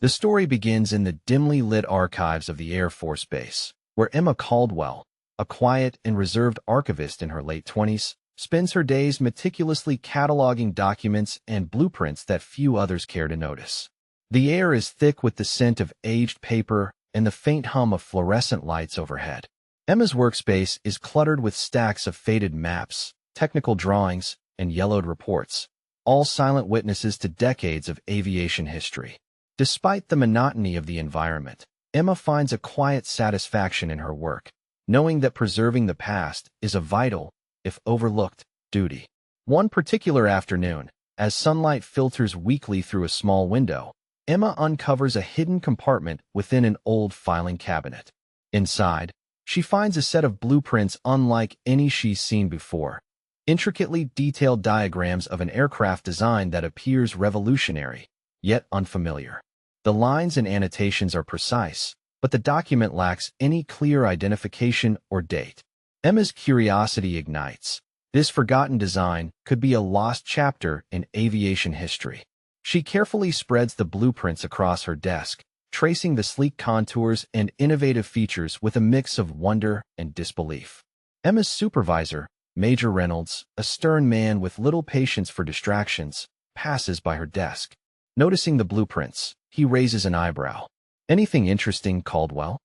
The story begins in the dimly lit archives of the Air Force Base, where Emma Caldwell, a quiet and reserved archivist in her late 20s, spends her days meticulously cataloging documents and blueprints that few others care to notice. The air is thick with the scent of aged paper and the faint hum of fluorescent lights overhead. Emma's workspace is cluttered with stacks of faded maps, technical drawings, and yellowed reports, all silent witnesses to decades of aviation history. Despite the monotony of the environment, Emma finds a quiet satisfaction in her work, knowing that preserving the past is a vital, if overlooked, duty. One particular afternoon, as sunlight filters weakly through a small window, Emma uncovers a hidden compartment within an old filing cabinet. Inside, she finds a set of blueprints unlike any she's seen before, intricately detailed diagrams of an aircraft design that appears revolutionary, yet unfamiliar. The lines and annotations are precise, but the document lacks any clear identification or date. Emma's curiosity ignites. This forgotten design could be a lost chapter in aviation history. She carefully spreads the blueprints across her desk, tracing the sleek contours and innovative features with a mix of wonder and disbelief. Emma's supervisor, Major Reynolds, a stern man with little patience for distractions, passes by her desk. Noticing the blueprints, he raises an eyebrow. "Anything interesting, Caldwell?"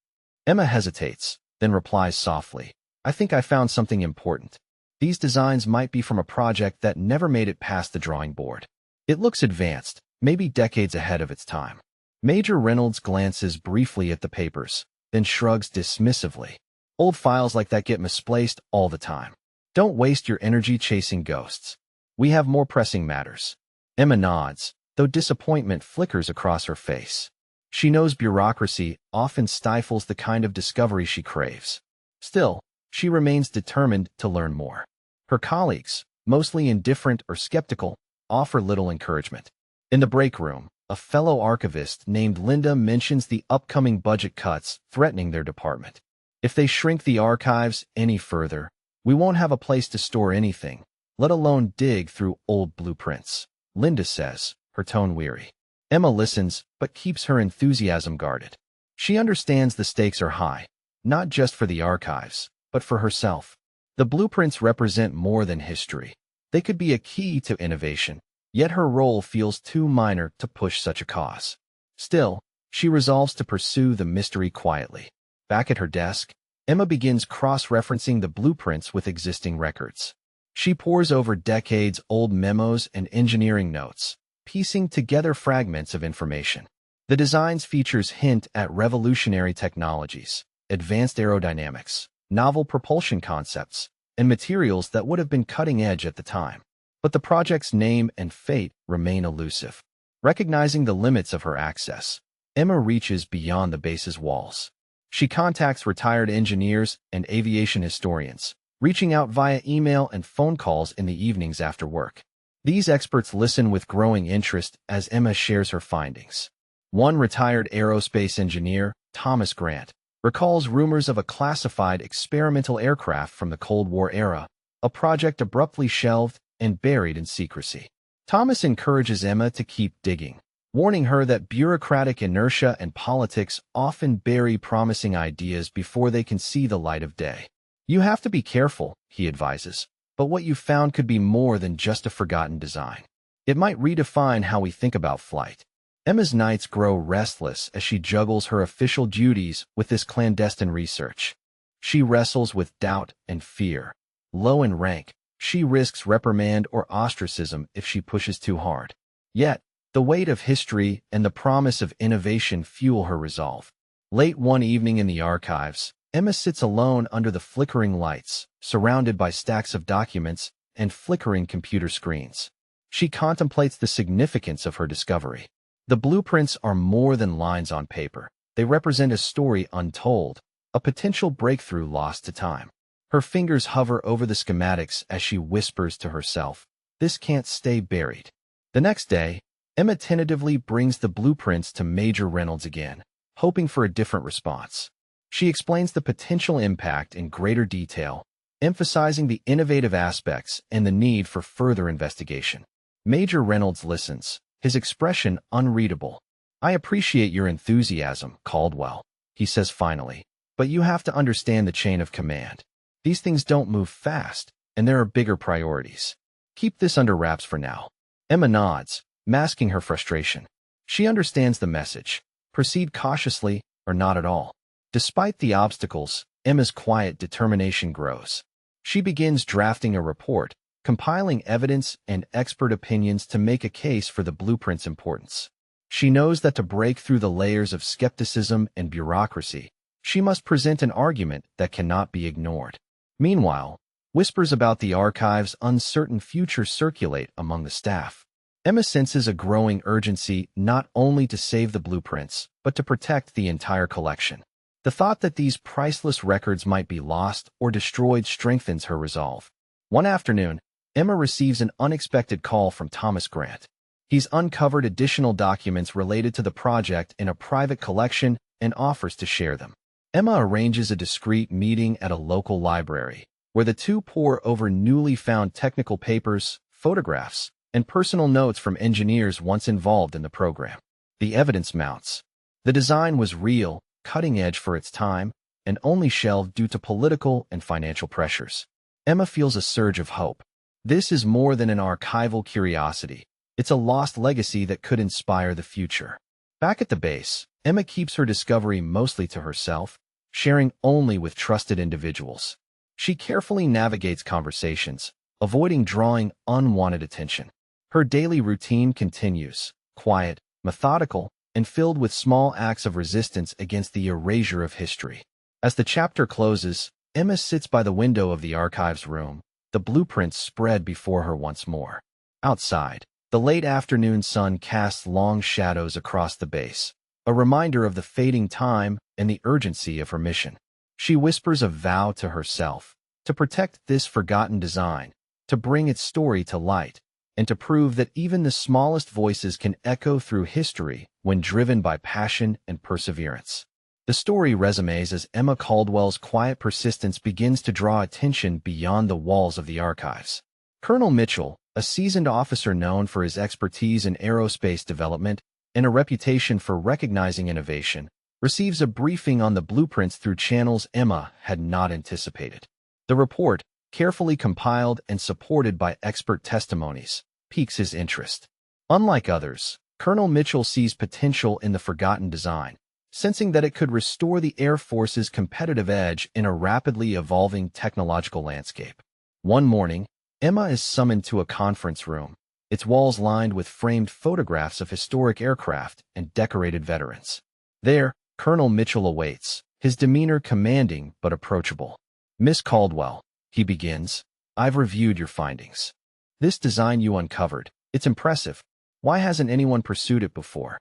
Emma hesitates, then replies softly, "I think I found something important. These designs might be from a project that never made it past the drawing board. It looks advanced, maybe decades ahead of its time." Major Reynolds glances briefly at the papers, then shrugs dismissively. "Old files like that get misplaced all the time. Don't waste your energy chasing ghosts. We have more pressing matters." Emma nods, though disappointment flickers across her face. She knows bureaucracy often stifles the kind of discovery she craves. Still, she remains determined to learn more. Her colleagues, mostly indifferent or skeptical, offer little encouragement. In the break room, a fellow archivist named Linda mentions the upcoming budget cuts threatening their department. "If they shrink the archives any further, we won't have a place to store anything, let alone dig through old blueprints," Linda says, her tone weary. Emma listens, but keeps her enthusiasm guarded. She understands the stakes are high, not just for the archives, but for herself. The blueprints represent more than history. They could be a key to innovation, yet her role feels too minor to push such a cause. Still, she resolves to pursue the mystery quietly. Back at her desk, Emma begins cross-referencing the blueprints with existing records. She pores over decades-old memos and engineering notes, piecing together fragments of information. The design's features hint at revolutionary technologies, advanced aerodynamics, novel propulsion concepts, and materials that would have been cutting edge at the time. But the project's name and fate remain elusive. Recognizing the limits of her access, Emma reaches beyond the base's walls. She contacts retired engineers and aviation historians, reaching out via email and phone calls in the evenings after work. These experts listen with growing interest as Emma shares her findings. One retired aerospace engineer, Thomas Grant, recalls rumors of a classified experimental aircraft from the Cold War era, a project abruptly shelved and buried in secrecy. Thomas encourages Emma to keep digging, warning her that bureaucratic inertia and politics often bury promising ideas before they can see the light of day. "You have to be careful," he advises, "but what you found could be more than just a forgotten design. It might redefine how we think about flight." Emma's nights grow restless as she juggles her official duties with this clandestine research. She wrestles with doubt and fear. Low in rank, she risks reprimand or ostracism if she pushes too hard. Yet, the weight of history and the promise of innovation fuel her resolve. Late one evening in the archives, Emma sits alone under the flickering lights, surrounded by stacks of documents and flickering computer screens. She contemplates the significance of her discovery. The blueprints are more than lines on paper. They represent a story untold, a potential breakthrough lost to time. Her fingers hover over the schematics as she whispers to herself, "This can't stay buried." The next day, Emma tentatively brings the blueprints to Major Reynolds again, hoping for a different response. She explains the potential impact in greater detail, emphasizing the innovative aspects and the need for further investigation. Major Reynolds listens, his expression unreadable. I appreciate your enthusiasm, Caldwell, he says finally, but you have to understand the chain of command. These things don't move fast, and there are bigger priorities. Keep this under wraps for now. Emma nods, masking her frustration. She understands the message. Proceed cautiously or not at all. Despite the obstacles, Emma's quiet determination grows. She begins drafting a report, compiling evidence and expert opinions to make a case for the blueprint's importance. She knows that to break through the layers of skepticism and bureaucracy, she must present an argument that cannot be ignored. Meanwhile, whispers about the archive's uncertain future circulate among the staff. Emma senses a growing urgency not only to save the blueprints, but to protect the entire collection. The thought that these priceless records might be lost or destroyed strengthens her resolve. One afternoon, Emma receives an unexpected call from Thomas Grant. He's uncovered additional documents related to the project in a private collection and offers to share them. Emma arranges a discreet meeting at a local library, where the two pore over newly found technical papers, photographs, and personal notes from engineers once involved in the program. The evidence mounts. The design was real, cutting-edge for its time, and only shelved due to political and financial pressures. Emma feels a surge of hope. This is more than an archival curiosity. It's a lost legacy that could inspire the future. Back at the base, Emma keeps her discovery mostly to herself, sharing only with trusted individuals. She carefully navigates conversations, avoiding drawing unwanted attention. Her daily routine continues, quiet, methodical, and filled with small acts of resistance against the erasure of history. As the chapter closes, Emma sits by the window of the archive's room, the blueprints spread before her once more. Outside, the late afternoon sun casts long shadows across the base, a reminder of the fading time and the urgency of her mission. She whispers a vow to herself, to protect this forgotten design, to bring its story to light, and to prove that even the smallest voices can echo through history when driven by passion and perseverance. The story resumes as Emma Caldwell's quiet persistence begins to draw attention beyond the walls of the archives. Colonel Mitchell, a seasoned officer known for his expertise in aerospace development and a reputation for recognizing innovation, receives a briefing on the blueprints through channels Emma had not anticipated. The report, carefully compiled and supported by expert testimonies, piques his interest. Unlike others, Colonel Mitchell sees potential in the forgotten design, sensing that it could restore the Air Force's competitive edge in a rapidly evolving technological landscape. One morning, Emma is summoned to a conference room, its walls lined with framed photographs of historic aircraft and decorated veterans. There, Colonel Mitchell awaits, his demeanor commanding but approachable. "Miss Caldwell," he begins, "I've reviewed your findings. This design you uncovered, it's impressive. Why hasn't anyone pursued it before?"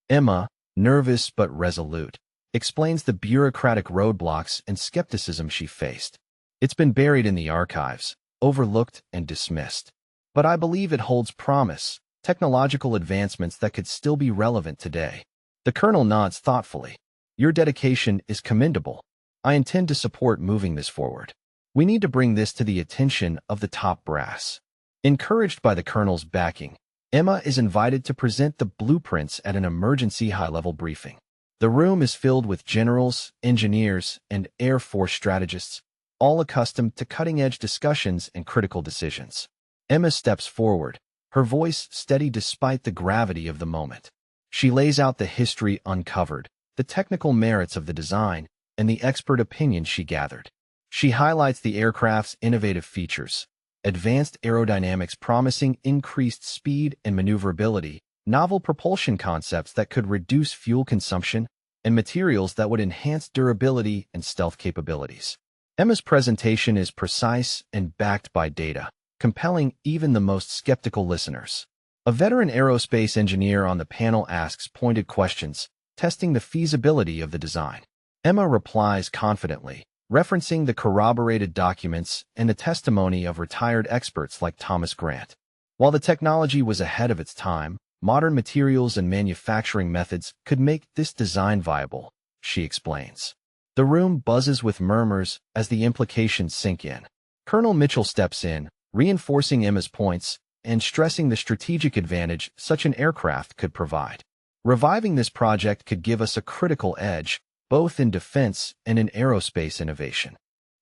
Emma, nervous but resolute, explains the bureaucratic roadblocks and skepticism she faced. "It's been buried in the archives, overlooked and dismissed. But I believe it holds promise, technological advancements that could still be relevant today." The colonel nods thoughtfully. "Your dedication is commendable. I intend to support moving this forward. We need to bring this to the attention of the top brass." Encouraged by the colonel's backing, Emma is invited to present the blueprints at an emergency high-level briefing. The room is filled with generals, engineers, and Air Force strategists, all accustomed to cutting-edge discussions and critical decisions. Emma steps forward, her voice steady despite the gravity of the moment. She lays out the history uncovered, the technical merits of the design, and the expert opinion she gathered. She highlights the aircraft's innovative features, advanced aerodynamics promising increased speed and maneuverability, novel propulsion concepts that could reduce fuel consumption, and materials that would enhance durability and stealth capabilities. Emma's presentation is precise and backed by data, compelling even the most skeptical listeners. A veteran aerospace engineer on the panel asks pointed questions, testing the feasibility of the design. Emma replies confidently, referencing the corroborated documents and the testimony of retired experts like Thomas Grant. While the technology was ahead of its time, modern materials and manufacturing methods could make this design viable, she explains. The room buzzes with murmurs as the implications sink in. Colonel Mitchell steps in, reinforcing Emma's points and stressing the strategic advantage such an aircraft could provide. Reviving this project could give us a critical edge, both in defense and in aerospace innovation.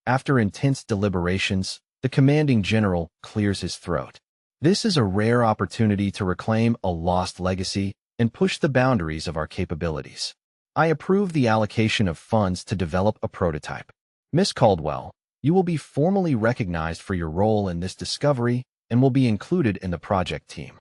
After intense deliberations, the commanding general clears his throat. This is a rare opportunity to reclaim a lost legacy and push the boundaries of our capabilities. I approve the allocation of funds to develop a prototype. Miss Caldwell, you will be formally recognized for your role in this discovery and will be included in the project team.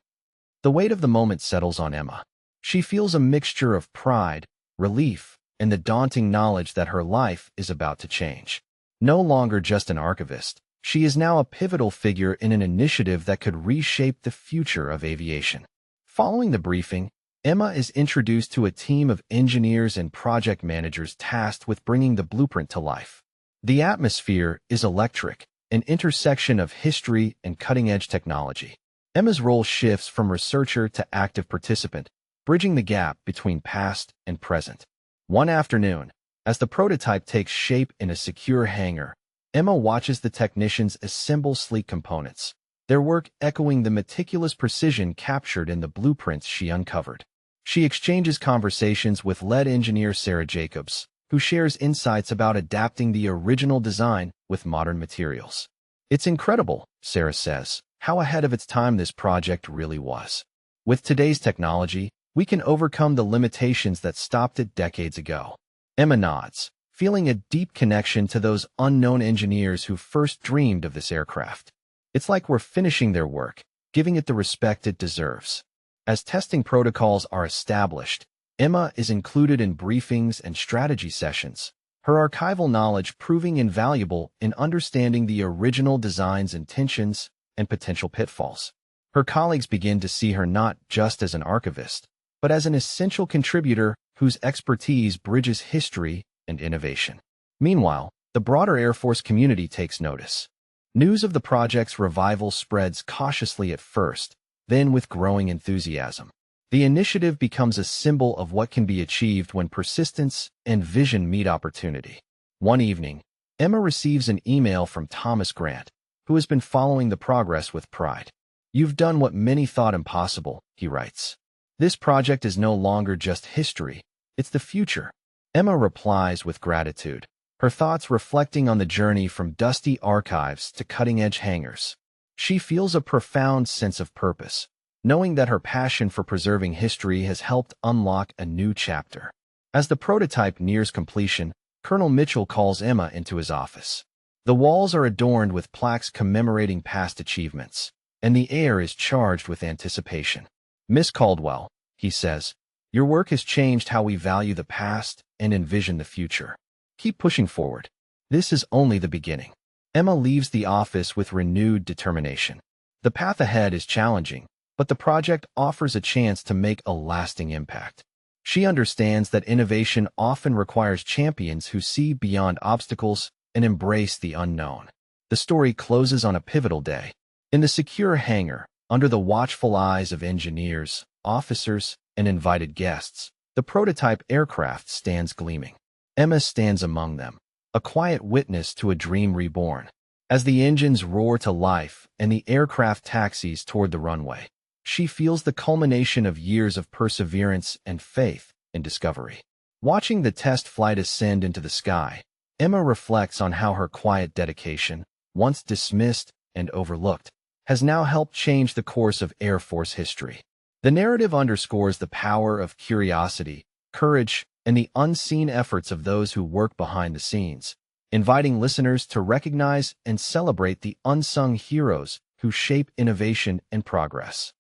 The weight of the moment settles on Emma. She feels a mixture of pride, relief, and the daunting knowledge that her life is about to change. No longer just an archivist, she is now a pivotal figure in an initiative that could reshape the future of aviation. Following the briefing, Emma is introduced to a team of engineers and project managers tasked with bringing the blueprint to life. The atmosphere is electric, an intersection of history and cutting-edge technology. Emma's role shifts from researcher to active participant, bridging the gap between past and present. One afternoon, as the prototype takes shape in a secure hangar, Emma watches the technicians assemble sleek components, their work echoing the meticulous precision captured in the blueprints she uncovered. She exchanges conversations with lead engineer Sarah Jacobs, who shares insights about adapting the original design with modern materials. "It's incredible," Sarah says, "how ahead of its time this project really was. With today's technology, we can overcome the limitations that stopped it decades ago." Emma nods, feeling a deep connection to those unknown engineers who first dreamed of this aircraft. It's like we're finishing their work, giving it the respect it deserves. As testing protocols are established, Emma is included in briefings and strategy sessions, her archival knowledge proving invaluable in understanding the original design's intentions and potential pitfalls. Her colleagues begin to see her not just as an archivist, but as an essential contributor whose expertise bridges history and innovation. Meanwhile, the broader Air Force community takes notice. News of the project's revival spreads cautiously at first, then with growing enthusiasm. The initiative becomes a symbol of what can be achieved when persistence and vision meet opportunity. One evening, Emma receives an email from Thomas Grant, who has been following the progress with pride. "You've done what many thought impossible," he writes. "This project is no longer just history, it's the future." Emma replies with gratitude, her thoughts reflecting on the journey from dusty archives to cutting-edge hangars. She feels a profound sense of purpose, knowing that her passion for preserving history has helped unlock a new chapter. As the prototype nears completion, Colonel Mitchell calls Emma into his office. The walls are adorned with plaques commemorating past achievements, and the air is charged with anticipation. "Miss Caldwell," he says, "your work has changed how we value the past and envision the future. Keep pushing forward. This is only the beginning." Emma leaves the office with renewed determination. The path ahead is challenging, but the project offers a chance to make a lasting impact. She understands that innovation often requires champions who see beyond obstacles and embrace the unknown. The story closes on a pivotal day. In the secure hangar, under the watchful eyes of engineers, officers, and invited guests, the prototype aircraft stands gleaming. Emma stands among them, a quiet witness to a dream reborn. As the engines roar to life and the aircraft taxis toward the runway, she feels the culmination of years of perseverance and faith in discovery. Watching the test flight ascend into the sky, Emma reflects on how her quiet dedication, once dismissed and overlooked, has now helped change the course of Air Force history. The narrative underscores the power of curiosity, courage, and the unseen efforts of those who work behind the scenes, inviting listeners to recognize and celebrate the unsung heroes who shape innovation and progress.